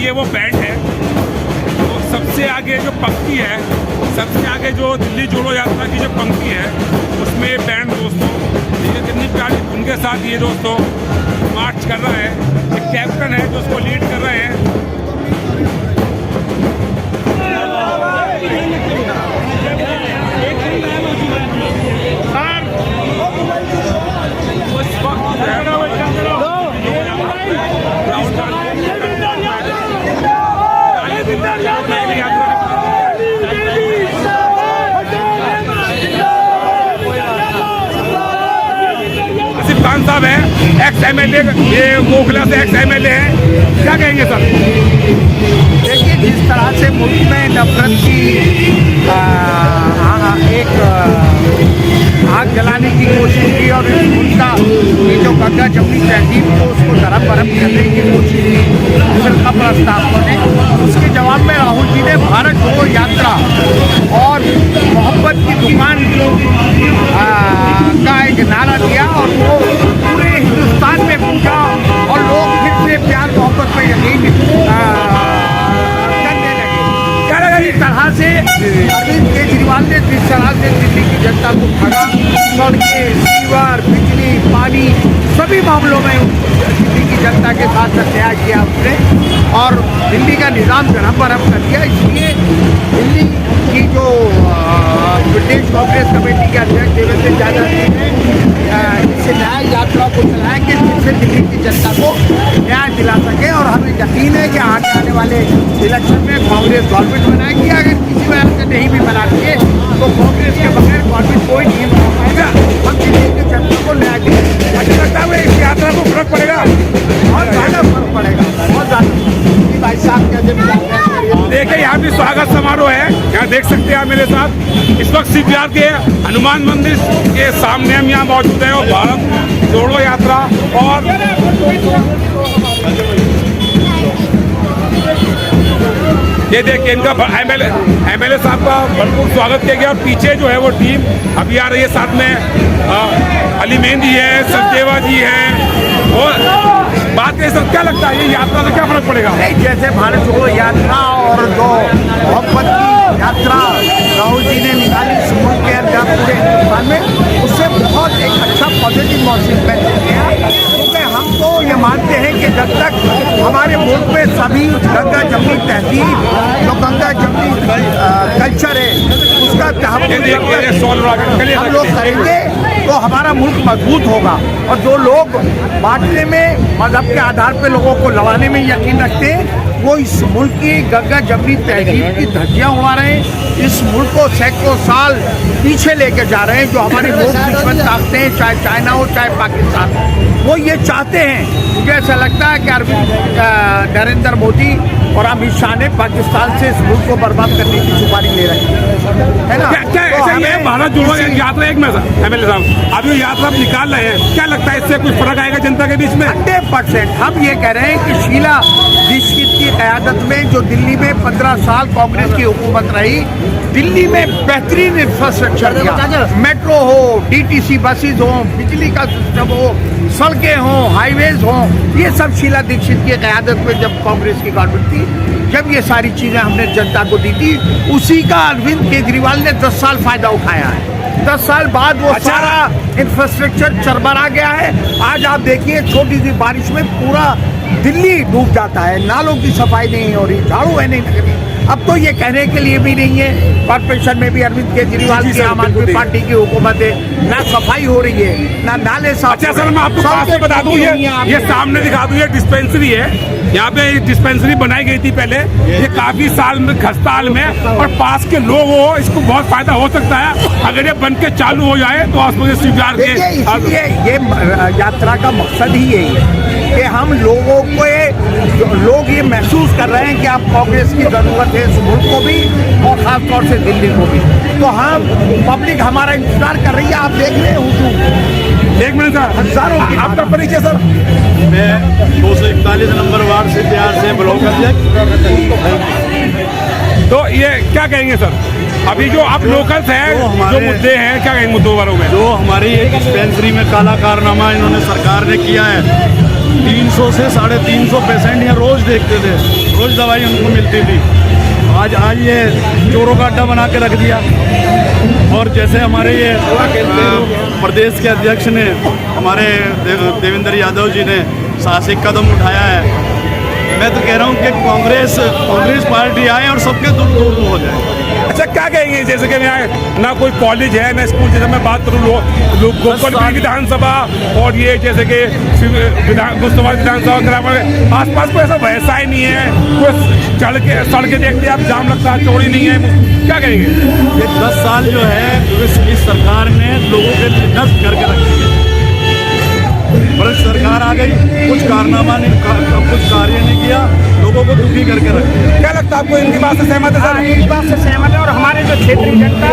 ये वो बैंड है। तो सबसे आगे जो पंक्ति है, सबसे आगे जो दिल्ली जोड़ो यात्रा की जो पंक्ति है, उसमें ये बैंड दोस्तों, ये कितनी प्यारी धुन के साथ ये दोस्तों मार्च कर रहा है। एक कैप्टन है जो उसको लीड कर रहे हैं। खान साहब है, एक्स एमएलए, ये मोखला से एक्स एमएलए हैं, क्या कहेंगे सर? देखिए, जिस तरह से मुल्क में नफरत की एक आग जलाने की कोशिश की और इस मुल्क का ये जो गंगा जमुनी तहजीब को उसको धर्म भरम करने की कोशिश की फिरका प्रस्तावकों ने, उसके जवाब में राहुल जी ने भारत जोड़ो यात्रा और मोहब्बत की दुकान का एक नारा दिया और वो पूरे हिंदुस्तान में पहुंचा और लोग फिर से प्यार मोहब्बत में यकीन करने लगे। क्या लगा इस तरह से अरविंद केजरीवाल ने जिस तरह से दिल्ली की जनता को ठगा, सड़कें, सीवर, बिजली, पानी सभी मामलों में दिल्ली की जनता के साथ अन्याय किया उसने और दिल्ली का निज़ाम धर्म भरम कर दिया। इसलिए दिल्ली की जो प्रदेश कांग्रेस कमेटी के अध्यक्ष देवेंद्र यादव जी ने इस न्याय यात्रा को चलाया कि जिससे दिल्ली की जनता को न्याय दिला सके और हमें यकीन है कि आने वाले इलेक्शन में कांग्रेस गवर्नमेंट बनाएगी। अगर किसी वजह से नहीं भी बनाती है तो कांग्रेस के बगैर गवर्नमेंट कोई नहीं बना पाएगा। हम दिल्ली की जनता को न्याय देंगे। अच्छा लगता है इस यात्रा को फर्क पड़ेगा, बहुत ज़्यादा फर्क पड़ेगा, बहुत ज़्यादा। भाई साहब देखिए, यहाँ भी स्वागत समारोह है, यहाँ देख सकते हैं आप मेरे साथ। इस वक्त सीपीआर के हनुमान मंदिर के सामने हम यहाँ मौजूद हैं और भारत जोड़ो यात्रा और ये देखिए इनका एमएलए साहब का भरपूर स्वागत किया गया और पीछे जो है वो टीम अभी आ रही है। साथ में अली मेहंदी है, सचदेवा जी हैं और बात करें सर, क्या लगता है ये यात्रा से क्या फर्क पड़ेगा? जैसे भारत जोड़ो यात्रा और जो मोहब्बत की यात्रा राहुल जी ने निकाली इस मुल्क के अंदर पूरे हिंदुस्तान में, उससे बहुत एक अच्छा पॉजिटिव मैसेज मैसेज गया। क्योंकि हम तो ये मानते हैं कि जब तक हमारे मुल्क में सभी गंगा जमुनी तहजीब, जो गंगा जमुनी कल्चर है, उसका हम लोग करेंगे तो हमारा मुल्क मजबूत होगा। और जो लोग बांटने में, मजहब के आधार पर लोगों को लड़ाने में यकीन रखते हैं, वो इस मुल्क की गंगा जमुनी तहजीब की धज्जियां उड़ा रहे हैं, इस मुल्क को सैकड़ों साल पीछे लेकर जा रहे हैं। जो हमारे लोग दुश्मन ताकते हैं, चाहे चाइना हो चाहे पाकिस्तान, वो ये चाहते हैं। मुझे ऐसा लगता है कि नरेंद्र मोदी और अमित शाह ने पाकिस्तान से इस मुल्क को बर्बाद करने की सुपारी ले रहे हैं, है ना? क्या भारत जोड़ो यात्रा एक में एमएलए साहब अभी यात्रा निकाल रहे हैं, क्या लगता है इससे कुछ फर्क आएगा जनता के बीच में? 100% हम ये कह रहे हैं कि शीला दीक्षित की क़यादत में जो दिल्ली में 15 साल कांग्रेस की हुकूमत रही, दिल्ली में बेहतरीन इंफ्रास्ट्रक्चर दिया, मेट्रो हो, डीटीसी बसेज हो, बिजली का सिस्टम हो, सड़कें हों, हाईवेज हों, ये सब शीला दीक्षित की क़यादत में जब कांग्रेस की गवर्नमेंट थी, जब ये सारी चीज़ें हमने जनता को दी थी, उसी का अरविंद केजरीवाल ने 10 साल फायदा उठाया है। 10 साल बाद वो सारा इंफ्रास्ट्रक्चर चरमरा गया है। आज आप देखिए, छोटी सी बारिश में पूरा दिल्ली डूब जाता है, नालों की सफाई नहीं हो रही, झाड़ू है नहीं लग रही। अब तो ये कहने के लिए भी नहीं है, कॉर्पोरेशन में भी अरविंद केजरीवाल की आम आदमी पार्टी की हुकूमत है, ना सफाई हो रही है, ना नाले साफ। अच्छा सर, मैं आपको पास में बता दूं, ये सामने दिखा दूं, ये डिस्पेंसरी है। यहाँ पे डिस्पेंसरी बनाई गई थी पहले, ये काफी साल में खस्ताल में, और पास के लोग हो, इसको बहुत फायदा हो सकता है अगर ये बन के चालू हो जाए तो आसपास स्वीकार के। ये यात्रा का मकसद ही यही है कि हम लोगों को लोग ये महसूस कर रहे हैं कि अब कांग्रेस की जरूरत है इस मुल्क को भी और खास तौर से दिल्ली को भी। तो हम पब्लिक हमारा इंतजार कर रही है। आप देख रहे हैं, एक मिनट सर, हजारों की। आपका परिचय सर? मैं 241 नंबर वार्ड से बिहार से ब्लॉक अध्यक्ष। तो ये क्या कहेंगे सर, अभी जो आप लोकल्स हैं, जो मुद्दे हैं, क्या कहेंगे मुद्दों बारे में? जो हमारी एक डिस्पेंसरी में काला कारनामा इन्होंने सरकार ने किया है, 300 से 350 पेशेंट यहाँ रोज देखते थे, रोज़ दवाई उनको मिलती थी। आज ये चोरों का अड्डा बना के रख दिया। और जैसे हमारे ये प्रदेश के अध्यक्ष ने, हमारे देवेंद्र यादव जी ने साहसिक कदम उठाया है। मैं तो कह रहा हूँ कि कांग्रेस पार्टी आए और सबके दुख दूर हो जाए। अच्छा, क्या कहेंगे? जैसे कि यहाँ ना कोई कॉलेज है ना स्कूल, जैसे मैं बात करूँ गोपालपुर विधानसभा और ये जैसे कि मुस्तफा विधानसभा ग्रामीण आसपास कोई ऐसा वैसा ही नहीं है। कोई सड़कें देखते आप जाम लगता है, चौड़ी नहीं है। क्या कहेंगे? ये 10 साल जो है इस सरकार ने लोगों के नष्ट करके रख दिए। भ्रष्ट सरकार आ गई, कुछ कारनामा नहीं, कुछ कार्य नहीं किया, लोगों को दुखी करके रख दिया। क्या लगता है आपको? इनकी बात से सहमत है सर? इस बात से सहमत है। और हमारे जो क्षेत्रीय जनता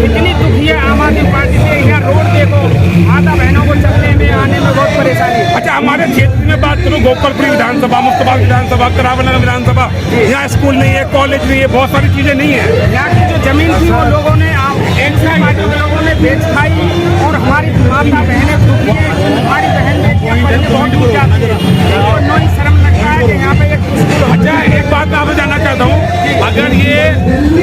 इतनी दुखी है आम आदमी पार्टी से। यहाँ रोड देखो, माता बहनों को चलने में आने में बहुत परेशानी। अच्छा, हमारे क्षेत्र में बात करूँ, गोपालपुर विधानसभा, मुस्तफा विधानसभा, करावनगर विधानसभा, यहाँ स्कूल नहीं है, कॉलेज नहीं है, बहुत सारी चीजें नहीं है। यहाँ की जो जमीन थी वो लोगों ने एक पार्टी के लोगों ने बेच खाई। और हमारी माता बहनें दुखी है। हमारी बहन बहुत दूर जाती है, तो ही शर्म लगता है कि यहाँ पे एक स्कूल। अच्छा, एक बात मैं आपसे जानना चाहता हूँ, अगर ये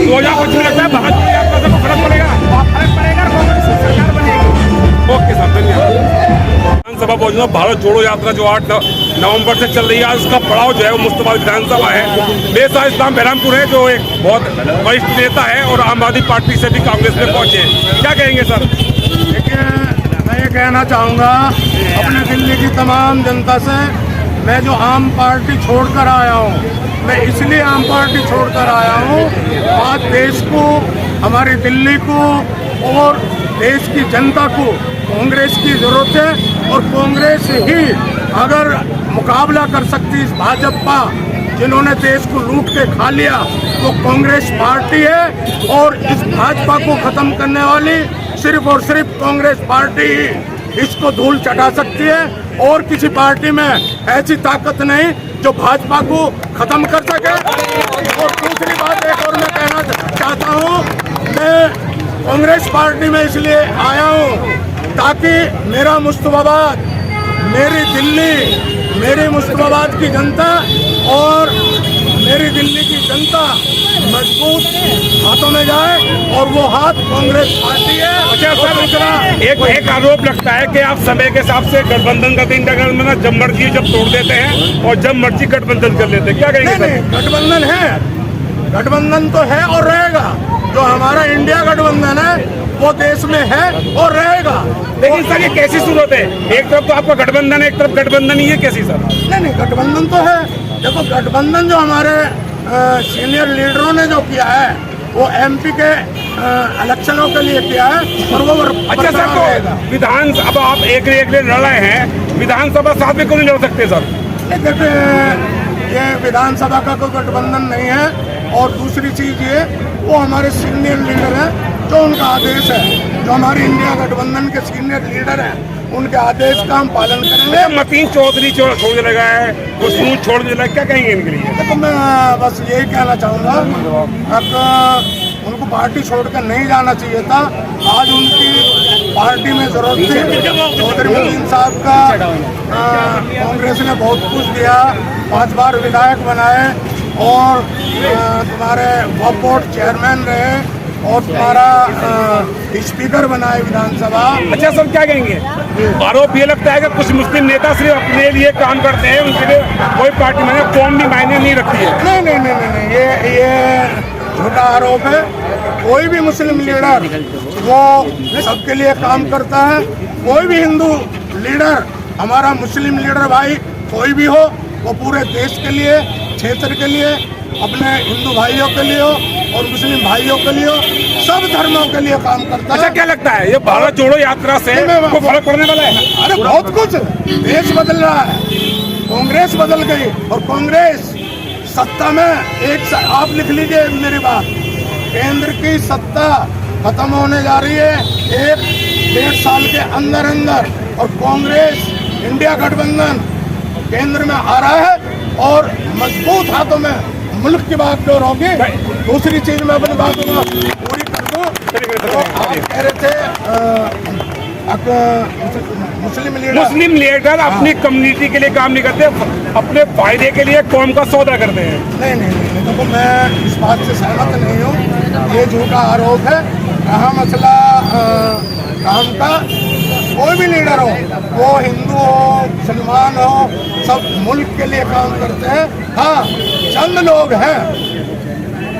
2025 में लगता है भारत की यात्रा से फर्क पड़ेगा? फर्क पड़ेगा, कांग्रेस की सरकार बनेगी। ओके सर, धन्यवाद। विधानसभा पहुंच रहा हूं। भारत जोड़ो यात्रा जो 8 नवंबर से चल रही है, उसका पड़ाव जो है वो मुस्तफा विधानसभा है। मेरे साथ इस्लाम बहरामपुर है, जो एक बहुत वरिष्ठ नेता है और आम आदमी पार्टी से भी कांग्रेस में पहुंचे हैं। क्या कहेंगे सर? मैं ये कहना चाहूँगा अपने दिल्ली की तमाम जनता से, मैं जो आम पार्टी छोड़कर आया हूँ, मैं इसलिए आम पार्टी छोड़कर आया हूँ, आज देश को, हमारी दिल्ली को और देश की जनता को कांग्रेस की ज़रूरत है। और कांग्रेस ही अगर मुकाबला कर सकती इस भाजपा जिन्होंने देश को लूट के खा लिया, तो कांग्रेस पार्टी है। और इस भाजपा को ख़त्म करने वाली सिर्फ और सिर्फ कांग्रेस पार्टी ही इसको धूल चटा सकती है। और किसी पार्टी में ऐसी ताकत नहीं जो भाजपा को खत्म कर सके। और दूसरी बात एक और मैं कहना चाहता हूँ, मैं कांग्रेस पार्टी में इसलिए आया हूँ ताकि मेरा मुस्तफाबाद, मेरी दिल्ली, मेरी मुस्तफाबाद की जनता और मेरी दिल्ली की जनता मजबूत हाथों में जाए। और वो हाथ कांग्रेस पार्टी है। अच्छा सर, एक आरोप लगता है कि आप समय के हिसाब से गठबंधन का 3 टका में जब मर्जी जब तोड़ देते हैं और जब मर्जी गठबंधन कर लेते हैं। क्या कहेंगे सर? नहीं, गठबंधन है, गठबंधन तो है और रहेगा। जो हमारा इंडिया गठबंधन है वो देश में है और रहेगा। लेकिन सर ये कैसी सूरत है? एक तरफ तो आपका गठबंधन है, एक तरफ गठबंधन ही है, कैसी सर? नहीं, गठबंधन तो है। देखो, गठबंधन जो हमारे सीनियर लीडरों ने जो किया है वो एमपी के इलेक्शनों के लिए किया है और वो अच्छा सर, तो विधानसभा आप एक लड़ रहे हैं, विधानसभा साथ में क्यों नहीं लड़ सकते सर? देखिए, ये विधानसभा का कोई गठबंधन नहीं है। और दूसरी चीज ये, वो हमारे सीनियर लीडर हैं, जो उनका आदेश है, जो हमारे इंडिया गठबंधन के सीनियर लीडर हैं, उनके आदेश का हम पालन करेंगे। मतीन चौधरी छोड़ने लगा है, वो सूझ छोड़ने लगा, क्या कहेंगे इनके लिए? देखो, मैं बस यही कहना चाहूँगा, अब उनको पार्टी छोड़कर नहीं जाना चाहिए था। आज उनकी पार्टी में जरूरत थी। चौधरी मतीन साहब का कांग्रेस ने बहुत कुछ दिया, 5 बार विधायक बनाए और तुम्हारे वक्फ बोर्ड चेयरमैन रहे और तुम्हारा स्पीकर बनाए विधानसभा। अच्छा सर, क्या कहेंगे? आरोप ये लगता है कि कुछ मुस्लिम नेता सिर्फ अपने लिए काम करते हैं, उनके लिए कोई पार्टी में कौम भी मायने नहीं रखती है। नहीं, ये झूठा आरोप है। कोई भी मुस्लिम लीडर वो सबके लिए काम करता है। कोई भी हिंदू लीडर, हमारा मुस्लिम लीडर भाई कोई भी हो, वो पूरे देश के लिए, क्षेत्र के लिए, अपने हिंदू भाइयों के लिए हो और मुस्लिम भाइयों के लिए हो, सब धर्मों के लिए काम करता है। अच्छा, क्या लगता है ये भारत जोड़ो यात्रा से कोई फर्क पड़ने वाला है? अरे बहुत कुछ, देश बदल रहा है, कांग्रेस बदल गई और कांग्रेस सत्ता में आप लिख लीजिए मेरी बात, केंद्र की सत्ता खत्म होने जा रही है 1-1.5 साल के अंदर और कांग्रेस इंडिया गठबंधन केंद्र में आ रहा है और मजबूत हाथों में मुल्क की बागडोर होगी। दूसरी चीज मैं अपनी बात पूरी कर दूं, तो आप कह रहे थे मुस्लिम लीडर मुस्लिम लीडर अपनी कम्युनिटी के लिए काम नहीं करते, अपने फायदे के लिए कौम का सौदा करते हैं। नहीं, देखो मैं इस बात से सहमत नहीं हूँ। ये झूठा आरोप है। कहाँ मसला काम का, कोई भी लीडर हो, वो हिंदू हो मुसलमान हो, सब मुल्क के लिए काम करते हैं। हाँ, चंद लोग हैं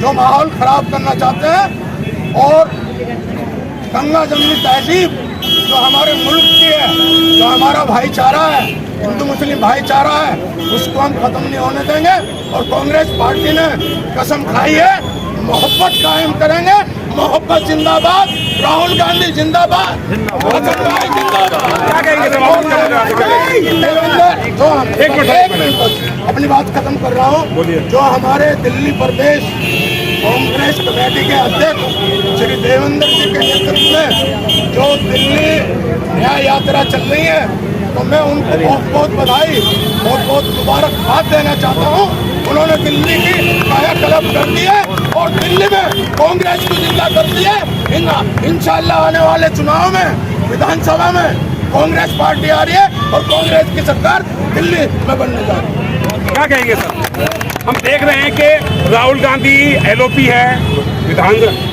जो माहौल खराब करना चाहते हैं और गंगा जमनी तहजीब जो हमारे मुल्क की है, जो हमारा भाईचारा है, हिंदू मुस्लिम भाईचारा है, उसको हम खत्म नहीं होने देंगे। और कांग्रेस पार्टी ने कसम खाई है, मोहब्बत कायम करेंगे। मोहब्बत जिंदाबाद, राहुल गांधी जिंदाबाद, जिंदाबाद। क्या कहेंगे जो हम अपनी बात खत्म कर रहा हूँ। जो हमारे दिल्ली प्रदेश कांग्रेस कमेटी के अध्यक्ष श्री देवेंद्र जी के नेतृत्व में जो दिल्ली न्याय यात्रा चल रही है, तो मैं उनको बहुत बहुत बधाई, बहुत बहुत मुबारकबाद देना चाहता हूँ। उन्होंने दिल्ली की कायाकल्प कर दी है और दिल्ली में कांग्रेस को जिंदा कर दी है। इंशाल्लाह आने वाले चुनाव में विधानसभा में कांग्रेस पार्टी आ रही है और कांग्रेस की सरकार दिल्ली में बनने जा रही है। क्या कहेंगे सर? हम देख रहे हैं कि राहुल गांधी एलओपी है,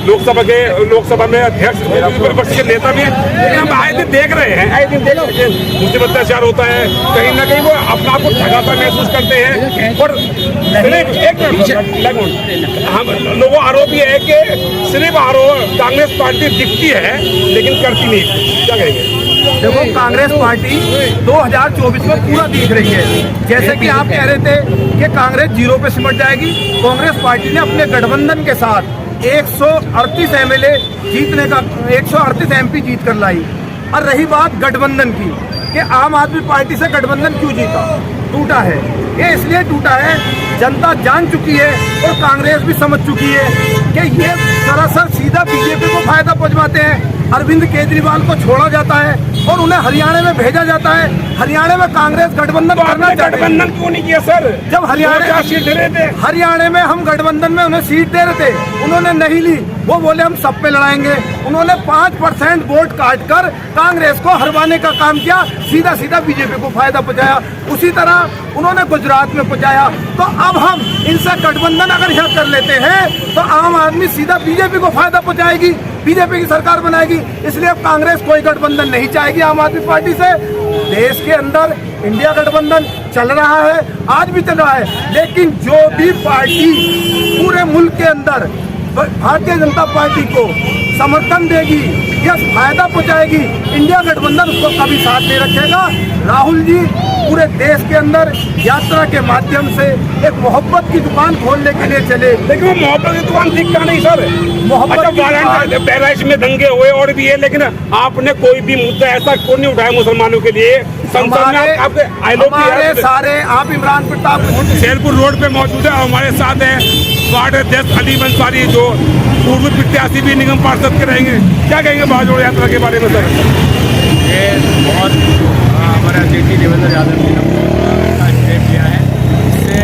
लोकसभा में अध्यक्ष, विपक्ष के नेता भी हैं, लेकिन हम आए दिन देख रहे हैं, आए दिन देख रहे हैं मुस्लिम अत्याचार होता है, कहीं ना कहीं वो अपना आपको ठगाता महसूस करते हैं। और हम लोगों आरोप ये है कि सिर्फ कांग्रेस पार्टी दिखती है लेकिन करती नहीं। क्या कहेंगे? देखो, कांग्रेस पार्टी 2024 में पूरा दिख रही है। जैसे कि आप कह रहे थे कि कांग्रेस जीरो पे सिमट जाएगी, कांग्रेस पार्टी ने अपने गठबंधन के साथ 138 एमएलए जीतने का, 138 एमपी जीत कर लाई। और रही बात गठबंधन की कि आम आदमी पार्टी से गठबंधन क्यों जीता, टूटा है। ये इसलिए टूटा है, जनता जान चुकी है और कांग्रेस भी समझ चुकी है कि ये सरासर सीधा बीजेपी को फायदा पहुंचाते हैं। अरविंद केजरीवाल को छोड़ा जाता है और उन्हें हरियाणा में भेजा जाता है। हरियाणा में कांग्रेस गठबंधन करना चाहती है। गठबंधन क्यों नहीं किया सर? जब हरियाणा में हम गठबंधन में उन्हें सीट दे रहे थे, उन्होंने नहीं ली। वो बोले हम सब पे लड़ाएंगे। उन्होंने 5% वोट काट कर कांग्रेस को हरवाने का काम किया, सीधा सीधा बीजेपी को फायदा पहुंचाया। उसी तरह उन्होंने गुजरात में पहुंचाया। तो अब हम इनसे गठबंधन अगर यह कर लेते हैं तो आम आदमी सीधा बीजेपी को फायदा पहुंचाएगी, बीजेपी की सरकार बनाएगी। इसलिए अब कांग्रेस कोई गठबंधन नहीं चाहेगी आम आदमी पार्टी से। देश के अंदर इंडिया गठबंधन चल रहा है, आज भी चल रहा है, लेकिन जो भी पार्टी पूरे मुल्क के अंदर भारतीय जनता पार्टी को समर्थन देगी या फायदा पहुंचाएगी, इंडिया गठबंधन उसको कभी साथ नहीं रखेगा। राहुल जी पूरे देश के अंदर यात्रा के माध्यम से एक मोहब्बत की दुकान खोलने के लिए चले, लेकिन वो मोहब्बत की दुकान दिखता नहीं सर। मोहब्बत बहराइच में दंगे हुए और भी है, लेकिन आपने कोई भी मुद्दा ऐसा क्यों नहीं उठाया मुसलमानों के लिए? हमारे सारे, आप इमरान प्रताप शेरपुर रोड पे मौजूद है, हमारे साथ है वार्ड अध्यक्ष अलीम अंसारी जो पूर्व प्रत्याशी भी निगम पार्षद के रहेंगे। क्या कहेंगे भारत जोड़ो यात्रा के बारे में सर? ये बहुत हमारे अतिथि देवेंद्र यादव जी ने स्टेप लिया है, इससे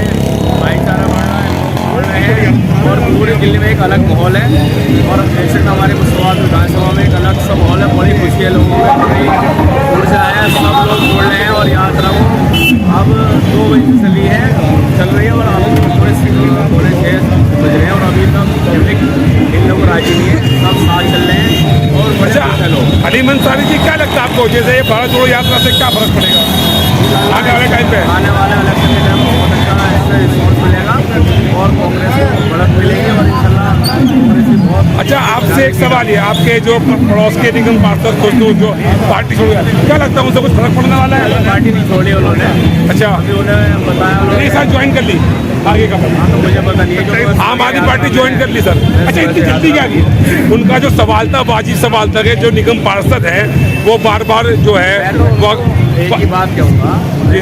भाईचारा बढ़ रहा है, लोग बोल रहे हैं और पूरे दिल्ली में एक अलग माहौल है। और जैसे हमारे मुसलमान विधानसभा में एक अलग सा माहौल है, बड़ी खुशी है, लोगों में बड़ी ऊर्जा है, सब लोग बोल रहे हैं। और यात्रा को अब 2 बजे चली है, चल रही है और अब पूरे सिटी में पूरे 6 बज रहे हैं और अभी तक इन लोग राजी नहीं है, सब साथ चल रहे हैं और बड़े लोग। अलीम अंसारी जी, क्या लगता है आपको, जैसे ये भारत जोड़ो यात्रा से क्या फर्क पड़ेगा आने वाले टाइम पे? आने वाले इलेक्शन के टाइम बहुत अच्छा इससे रिस्पॉन्स मिलेगा और कांग्रेस को बढ़त मिलेगी और इंशाल्लाह कांग्रेस भी बहुत। अच्छा, आपसे एक सवाल है, आपके जो पड़ोस के निगम पार्षद दोस्तों जो पार्टी छोड़ गया, क्या लगता है उनसे कुछ फर्क पड़ने वाला है? पार्टी नहीं छोड़ी उन्होंने। अच्छा, अभी उन्हें बताया उन्होंने साथ ज्वाइन कर ली, आगे का पता तो मुझे पता नहीं है। आम आदमी पार्टी ज्वाइन कर ली सर। अच्छा, इतनी जल्दी क्या की? उनका जो सवाल था, वाजिब सवाल था कि जो निगम पार्षद है वो बार बार जो है वो एक ही बात कहूँगा कि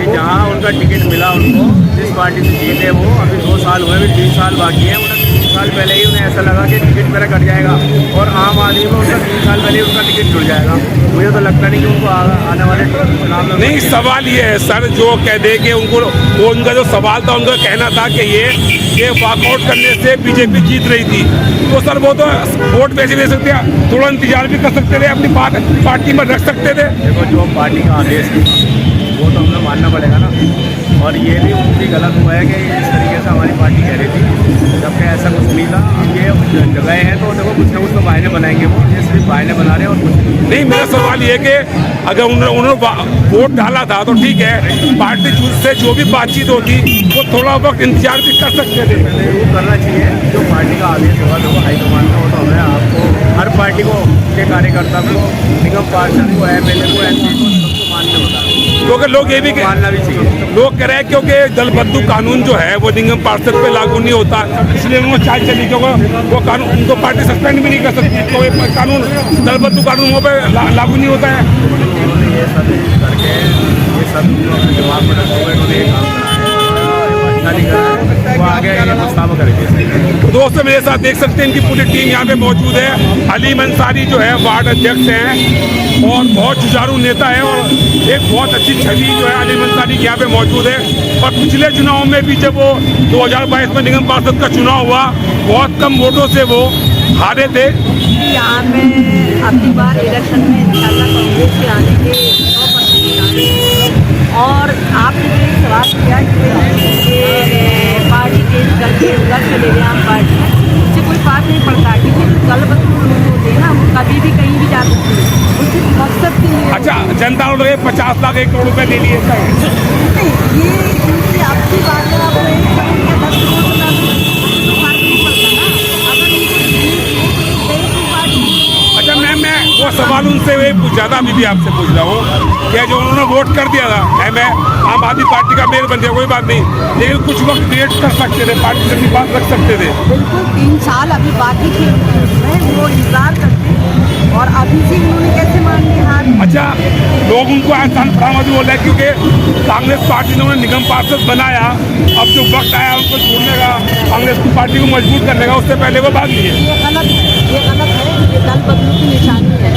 जहाँ उनका टिकट मिला उनको, जिस पार्टी से जीते वो, अभी 2 साल हुए, अभी 3 साल बाकी है, उन्हें साल पहले ही उन्हें ऐसा लगा कि टिकट मेरा कट जाएगा और आम आदमी को उनका 3 साल पहले ही उनका टिकट जुड़ जाएगा। मुझे तो लगता नहीं कि उनको आने वाले चुनाव में नहीं, सवाल ये है सर, जो कह दे कि उनको, वो उनका जो सवाल था, उनका कहना था कि ये वॉकआउट करने से बीजेपी जीत रही थी। तो सर वो तो वोट वैसे दे सकते हैं, थोड़ा इंतजार भी कर सकते थे, अपनी पार्टी में रख सकते थे। देखो जो पार्टी का आदेश है वो तो हमें मानना पड़ेगा ना। और ये भी उनकी गलत हुआ है कि इस तरीके से हमारी पार्टी कह रही थी, जबकि ऐसा कुछ नहीं था। अब ये जगह हैं तो देखो कुछ ना कुछ तो बहाने बनाएंगे, वो ये सिर्फ बहाने बना रहे हैं और कुछ नहीं, मेरा सवाल ये है कि अगर उन्होंने वोट डाला था तो ठीक है, पार्टी से जो भी बातचीत होती वो थोड़ा वक्त इंतजार भी कर सकते थे। वो करना चाहिए। जो पार्टी का आदेश होगा देखो हाईकमान का, वो तो हमें आपको हर पार्टी को के कार्यकर्ता को, निगम पार्षद को, MLA को, MP को सबको मानना होता है, क्योंकि लोग ये भी मानना भी चाहिए। लोग कह रहे हैं क्योंकि दलबद्दू कानून जो है वो निगम पार्षद पे लागू नहीं होता, इसलिए उन्होंने चाल चली, क्योंकि वो कानून उनको पार्टी सस्पेंड भी नहीं कर सकती, तो ये कानून दलबद्दू कानून वो पे लागू नहीं होता है। उन्होंने ये सब करके ये सब दिमाग में रखते हुए उन्होंने ये काम करा है, अच्छा नहीं करा है, वो आगे ये पछतावा करेंगे। तो दोस्तों मेरे साथ देख सकते हैं इनकी पूरी टीम यहाँ पे मौजूद है। हलीम अंसारी जो है वार्ड अध्यक्ष हैं और बहुत जुझारू नेता है और एक बहुत अच्छी छवि जो है हलीम अंसारी की यहाँ पे मौजूद है। और पिछले चुनाव में भी जब वो 2022 में निगम पार्षद का चुनाव हुआ, बहुत कम वोटों से वो हारे थे। यहाँ पे अगली बार इलेक्शन में इंशाल्लाह कांग्रेस के आने के 100% और आपने जो एक सवाल किया कि पार्टी चेंज करके उधर चले गए आम पार्टी, उससे कोई बात नहीं पड़ता, क्योंकि दलबद्दू लोग होते हैं ना, वो कभी भी कहीं भी जा सकते हैं, उसी मकसद के लिए। अच्छा, जनता ने 50 लाख 1 करोड़ रुपए दे दिए। ये इनकी आपकी बात है, आप 1 करोड़ या 10 करोड़ बता दो, तो फर्क नहीं पड़ता ना। अगर इनको अच्छा मैं वो सवाल उनसे वही पूछा था, अभी भी आपसे पूछ रहा हूँ कि जो उन्होंने वोट कर दिया था, मैं आम आदमी पार्टी का मेयर बन गया, कोई बात नहीं, लेकिन कुछ वक्त वेट कर सकते थे, पार्टी से भी बात रख सकते थे। बिल्कुल 3 साल अभी बाकी थे उसमें, वो इंतजार करते और अभी से उन्होंने कैसे मान ली हार। अच्छा, लोग उनको आसान फरामद बोल रहे हैं क्योंकि कांग्रेस पार्टी ने उन्हें निगम पार्षद बनाया, अब जो वक्त आया उनको छोड़ने का, कांग्रेस की पार्टी को मजबूत करने का, उससे पहले वो भाग लिए। ये गलत है, ये गलत है, ये दलबद्दू की निशानी है,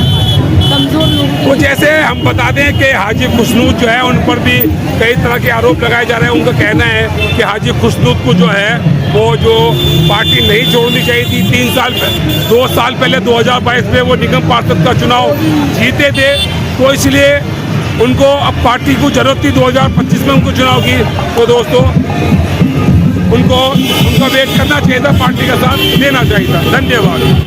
कमजोर लोग। तो जैसे हम बता दें कि हाजी खुशनूद जो है उन पर भी कई तरह के आरोप लगाए जा रहे हैं। उनका कहना है कि हाजी खुशनूद को जो है वो जो पार्टी नहीं छोड़नी चाहिए थी। 2 साल पहले 2022 में वो निगम पार्षद का चुनाव जीते थे, तो इसलिए उनको अब पार्टी को जरूरत थी 2025 में उनको चुनाव की। तो दोस्तों उनका वेट करना चाहिए था, पार्टी का साथ देना चाहिए था। धन्यवाद।